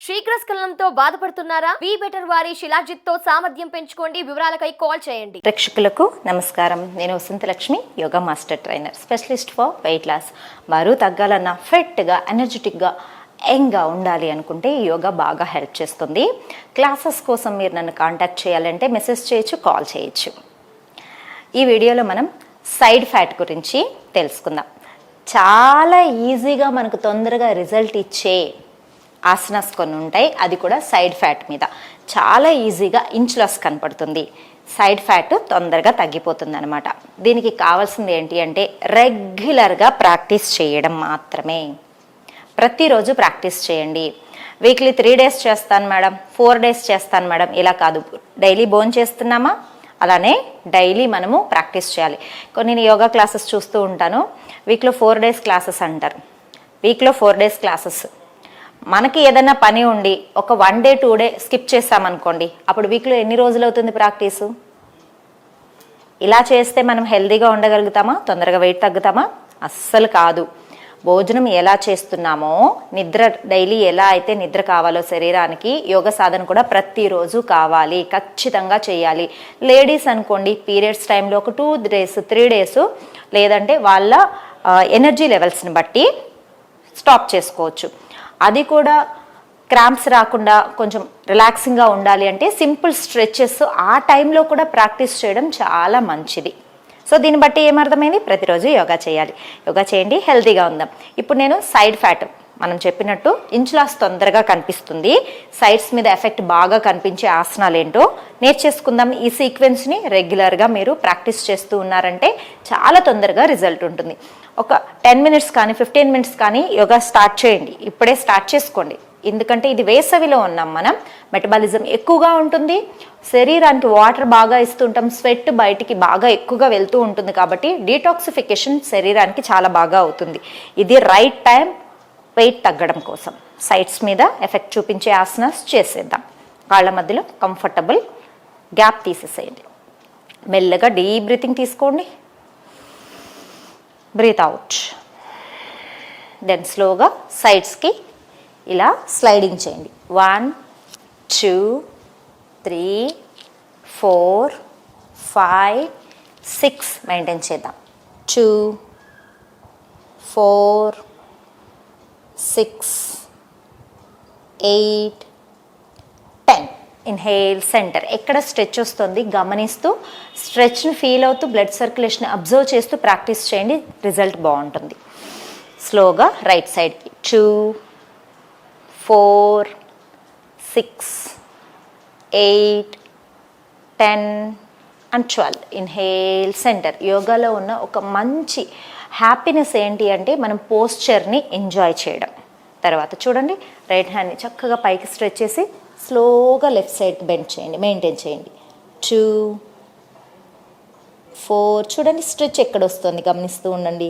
శీఘ్రస్ఖలనంతో బాధపడుతున్నారా? బీబెటర్ వారి షిలాజిత్ తో సామర్థ్యం పెంచుకోండి. వివరాలకై కాల్ చేయండి. ప్రేక్షకులకు నమస్కారం. నేను Vasanthalakshmi, yoga master trainer, specialist for weight loss. బరువు తగ్గాలన్నా, ఫిట్గా, ఎనర్జెటిక్గా, యంగ్గా ఉండాలి అనుకుంటే ఈ యోగా బాగా హెల్ప్ చేస్తుంది. క్లాసెస్ కోసం మీరు నన్ను కాంటాక్ట్ చేయాలంటే మెసేజ్ చేయొచ్చు, కాల్ చేయొచ్చు. ఈ వీడియోలో మనం సైడ్ ఫ్యాట్ గురించి తెలుసుకుందాం. చాలా ఈజీగా మనకు తొందరగా రిజల్ట్ ఇచ్చే ఆసనాస్ కొన్ని ఉంటాయి, అది కూడా సైడ్ ఫ్యాట్ మీద. చాలా ఈజీగా ఇంచ్ లాస్ కనపడుతుంది, సైడ్ ఫ్యాట్ తొందరగా తగ్గిపోతుంది అనమాట. దీనికి కావాల్సింది ఏంటి అంటే రెగ్యులర్గా ప్రాక్టీస్ చేయడం మాత్రమే. ప్రతిరోజు ప్రాక్టీస్ చేయండి. వీక్లీ 3 days చేస్తాను మేడం, 4 days చేస్తాను మేడం, ఇలా కాదు. డైలీ భోజనం చేస్తున్నామా, అలానే డైలీ మనము ప్రాక్టీస్ చేయాలి. కొన్ని యోగా క్లాసెస్ చూస్తూ ఉంటాను, వీక్లో 4 days క్లాసెస్ అంటారు. వీక్లో 4 days క్లాసెస్, మనకి ఏదైనా పని ఉండి ఒక 1 day 2 day స్కిప్ చేస్తామనుకోండి, అప్పుడు వీక్లో ఎన్ని రోజులు అవుతుంది ప్రాక్టీసు? ఇలా చేస్తే మనం హెల్తీగా ఉండగలుగుతామా? తొందరగా వెయిట్ తగ్గుతామా? అస్సలు కాదు. భోజనం ఎలా చేస్తున్నామో, నిద్ర డైలీ ఎలా అయితే నిద్ర కావాలో శరీరానికి, యోగ సాధన కూడా ప్రతిరోజు కావాలి, ఖచ్చితంగా చేయాలి. లేడీస్ అనుకోండి, పీరియడ్స్ టైంలో ఒక 2 days 3 days, లేదంటే వాళ్ళ ఎనర్జీ లెవెల్స్ని బట్టి స్టాప్ చేసుకోవచ్చు. అది కూడా క్రాంప్స్ రాకుండా కొంచెం రిలాక్సింగ్గా ఉండాలి అంటే సింపుల్ స్ట్రెచెస్ ఆ టైంలో కూడా ప్రాక్టీస్ చేయడం చాలా మంచిది. సో దీన్ని బట్టి ఏమర్థమైంది? ప్రతిరోజు యోగా చేయాలి. యోగా చేయండి, హెల్తీగా ఉందాం. ఇప్పుడు నేను సైడ్ ఫ్యాట్, మనం చెప్పినట్టు ఇంచ్ లాస్ తొందరగా కనిపిస్తుంది, సైడ్స్ మీద ఎఫెక్ట్ బాగా కనిపించే ఆసనాలు ఏంటో నేర్చేసుకుందాం. ఈ సీక్వెన్స్ని రెగ్యులర్గా మీరు ప్రాక్టీస్ చేస్తూ ఉన్నారంటే చాలా తొందరగా రిజల్ట్ ఉంటుంది. ఒక 10 minutes కానీ 15 minutes కానీ యోగా స్టార్ట్ చేయండి. ఇప్పుడే స్టార్ట్ చేసుకోండి, ఎందుకంటే ఇది వేసవిలో ఉన్నాం మనం, మెటబాలిజం ఎక్కువగా ఉంటుంది, శరీరానికి వాటర్ బాగా ఇస్తుంటాం, స్వెట్ బయటికి బాగా ఎక్కువగా వెళ్తూ ఉంటుంది, కాబట్టి డీటాక్సిఫికేషన్ శరీరానికి చాలా బాగా అవుతుంది. ఇది రైట్ టైం వెయిట్ తగ్గడం కోసం. సైడ్స్ మీద ఎఫెక్ట్ చూపించే ఆసనాస్ చేసేద్దాం. కాళ్ళ మధ్యలో కంఫర్టబుల్ గ్యాప్ తీసేసేయండి. మెల్లగా డీప్ బ్రీతింగ్ తీసుకోండి, బ్రీత్ అవుట్. దెన్ స్లోగా సైడ్స్కి ఇలా స్లైడింగ్ చేయండి. 1 2 3 4 5 6 మెయింటైన్ చేద్దాం. 2 4 6 8 10. Inhale, centre. ఎక్కడ స్ట్రెచ్ వస్తుంది గమనిస్తూ, స్ట్రెచ్ని ఫీల్ అవుతూ, బ్లడ్ సర్క్యులేషన్ అబ్జర్వ్ చేస్తూ ప్రాక్టీస్ చేయండి, రిజల్ట్ బాగుంటుంది. స్లోగా రైట్ సైడ్కి 2 4 6 8 10 and 12. Inhale, centre. యోగాలో ఉన్న ఒక మంచి హ్యాపీనెస్ ఏంటి అంటే మనం పోస్చర్ని ఎంజాయ్ చేయడం. తర్వాత చూడండి, రైట్ హ్యాండ్ని చక్కగా పైకి స్ట్రెచ్ చేసి స్లోగా లెఫ్ట్ సైడ్కి బెండ్ చేయండి, మెయింటైన్ చేయండి. 2 4. చూడండి స్ట్రెచ్ ఎక్కడ వస్తుంది గమనిస్తూ ఉండండి.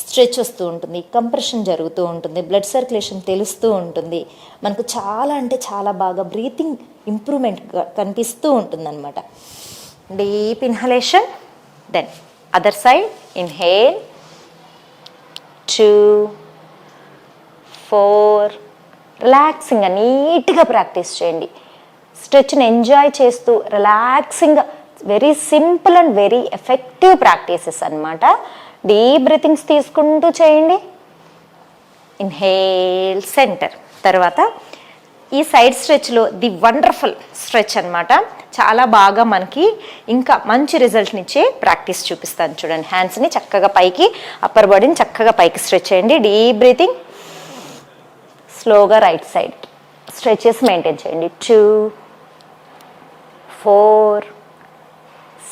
స్ట్రెచ్ వస్తూ ఉంటుంది, కంప్రెషన్ జరుగుతూ ఉంటుంది, బ్లడ్ సర్క్యులేషన్ తెలుస్తూ ఉంటుంది, మనకు చాలా అంటే చాలా బాగా బ్రీతింగ్ ఇంప్రూవ్మెంట్ కనిపిస్తూ ఉంటుంది అనమాట. Deep inhalation, then other side. Inhale 2 4. రిలాక్సింగ్గా నీట్గా ప్రాక్టీస్ చేయండి. స్ట్రెచ్ని ఎంజాయ్ చేస్తూ రిలాక్సింగ్గా, very simple and very effective practices అనమాట. డీప్ బ్రీతింగ్స్ తీసుకుంటూ చేయండి. Inhale, centre. తర్వాత ఈ సైడ్ స్ట్రెచ్లో ది వండర్ఫుల్ స్ట్రెచ్ అనమాట, చాలా బాగా మనకి ఇంకా మంచి రిజల్ట్ని ఇచ్చే ప్రాక్టీస్ చూపిస్తాను. చూడండి, హ్యాండ్స్ని చక్కగా పైకి, అప్పర్ బాడీని చక్కగా పైకి స్ట్రెచ్ చేయండి. Deep breathing. స్లోగా రైట్ సైడ్ స్ట్రెచెస్ మెయింటైన్ చేయండి. 2 4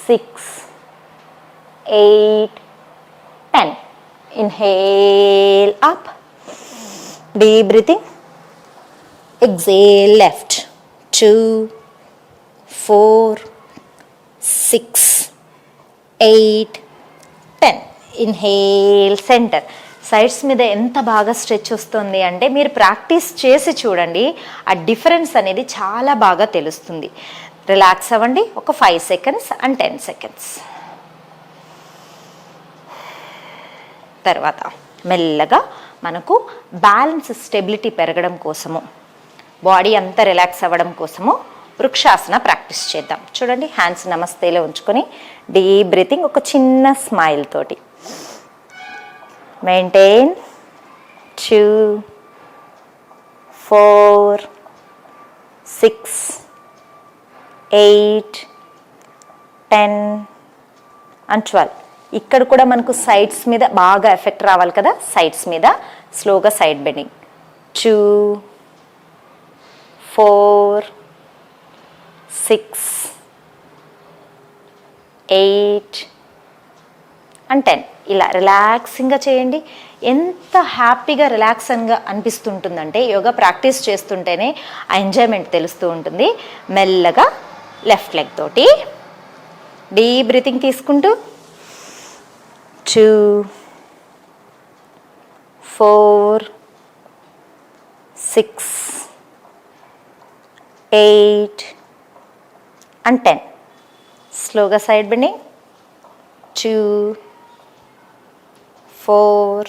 6 8 10. Inhale up, deep breathing. Exhale left. 2 4 6 8 10. Inhale, center. Sides మీద ఎంత బాగా స్ట్రెచ్ వస్తుంది అంటే మీరు ప్రాక్టీస్ చేసి చూడండి, ఆ డిఫరెన్స్ అనేది చాలా బాగా తెలుస్తుంది. రిలాక్స్ అవ్వండి ఒక 5 seconds and 10 seconds. తర్వాత మెల్లగా మనకు బ్యాలెన్స్, స్టెబిలిటీ పెరగడం కోసము బాడీ అంతా రిలాక్స్ అవ్వడం కోసము వృక్షాసన ప్రాక్టీస్ చేద్దాం. చూడండి, హ్యాండ్స్ నమస్తేలో ఉంచుకొని డీప్ బ్రీతింగ్, ఒక చిన్న స్మైల్ తోటి. Maintain 2 4 6 8 10 and 12. ఇక్కడ కూడా మనకు సైడ్స్ మీద బాగా ఎఫెక్ట్ రావాలి కదా, సైడ్స్ మీద స్లోగా సైడ్ బెండింగ్. 2 4 6 8 and 10. ఇలా రిలాక్సింగ్గా చేయండి. ఎంత హ్యాపీగా రిలాక్స్గా అనిపిస్తుంటుందంటే యోగా ప్రాక్టీస్ చేస్తుంటేనే ఆ ఎంజాయ్మెంట్ తెలుస్తూ ఉంటుంది. మెల్లగా లెఫ్ట్ లెగ్ తోటి డీప్ బ్రీతింగ్ తీసుకుంటూ 2 4 6 8 and 10. స్లోగా side bending. 2 4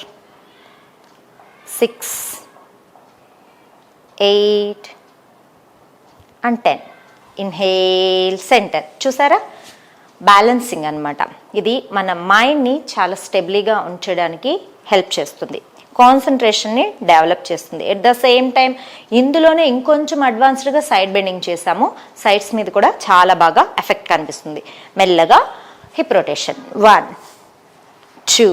6 8 and 10. Inhale, centre. చూసారా, బ్యాలెన్సింగ్ అన్నమాట. ఇది మన మైండ్ని చాలా స్టెబిలీగా ఉంచడానికి హెల్ప్ చేస్తుంది, కాన్సన్ట్రేషన్ని డెవలప్ చేస్తుంది. ఎట్ ద సేమ్ టైం ఇందులోనే ఇంకొంచెం అడ్వాన్స్డ్గా సైడ్ బెండింగ్ చేసాము, సైడ్స్ మీద కూడా చాలా బాగా ఎఫెక్ట్ కనిపిస్తుంది. మెల్లగా hip rotation. 1 2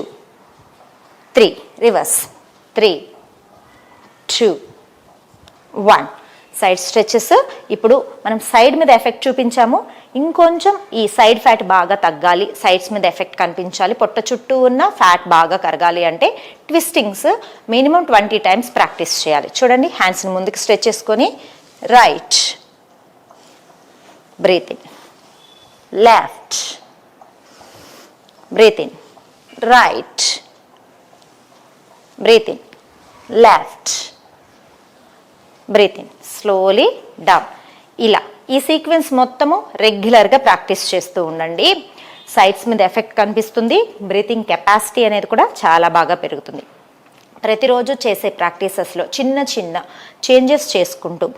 3, reverse. 3 2 1. Side stretches. ఇప్పుడు మనం సైడ్ మీద ఎఫెక్ట్ చూపించాము, ఇంకొంచెం ఈ సైడ్ ఫ్యాట్ బాగా తగ్గాలి, సైడ్స్ మీద ఎఫెక్ట్ కనిపించాలి, పొట్ట చుట్టూ ఉన్న ఫ్యాట్ బాగా కరగాలి అంటే ట్విస్టింగ్స్ మినిమం 20 times ప్రాక్టీస్ చేయాలి. చూడండి, హ్యాండ్స్ని ముందుకు స్ట్రెచ్ చేసుకొని right breathe in, left breathe in, right breathe in, left breathe in, slowly down. ఇలా ఈ సీక్వెన్స్ మొత్తము రెగ్యులర్గా ప్రాక్టీస్ చేస్తూ ఉండండి. సైడ్స్ మీద ఎఫెక్ట్ కనిపిస్తుంది, బ్రీతింగ్ కెపాసిటీ అనేది కూడా చాలా బాగా పెరుగుతుంది. ప్రతిరోజు చేసే ప్రాక్టీసెస్లో చిన్న చిన్న చేంజెస్ చేసుకుంటూ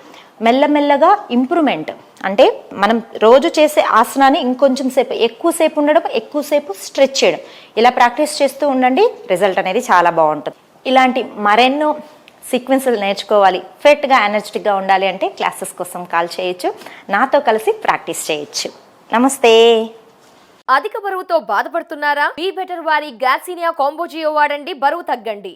మెల్లమెల్లగా ఇంప్రూవ్మెంట్, అంటే మనం రోజు చేసే ఆసనాన్ని ఇంకొంచెం సేపు ఎక్కువసేపు ఉండడం, ఎక్కువసేపు స్ట్రెచ్ చేయడం, ఇలా ప్రాక్టీస్ చేస్తూ ఉండండి. రిజల్ట్ అనేది చాలా బాగుంటుంది. ఇలాంటి మరెన్నో సీక్వెన్స్లు నేర్చుకోవాలి, ఫిట్గా ఎనర్జెటిక్గా ఉండాలి అంటే క్లాసెస్ కోసం కాల్ చేయొచ్చు, నాతో కలిసి ప్రాక్టీస్ చేయొచ్చు. నమస్తే. అధిక బరువుతో బాధపడుతున్నారా? బీ బెటర్ వారి గ్యాసినియా కాంబోజియో వాడండి, బరువు తగ్గండి.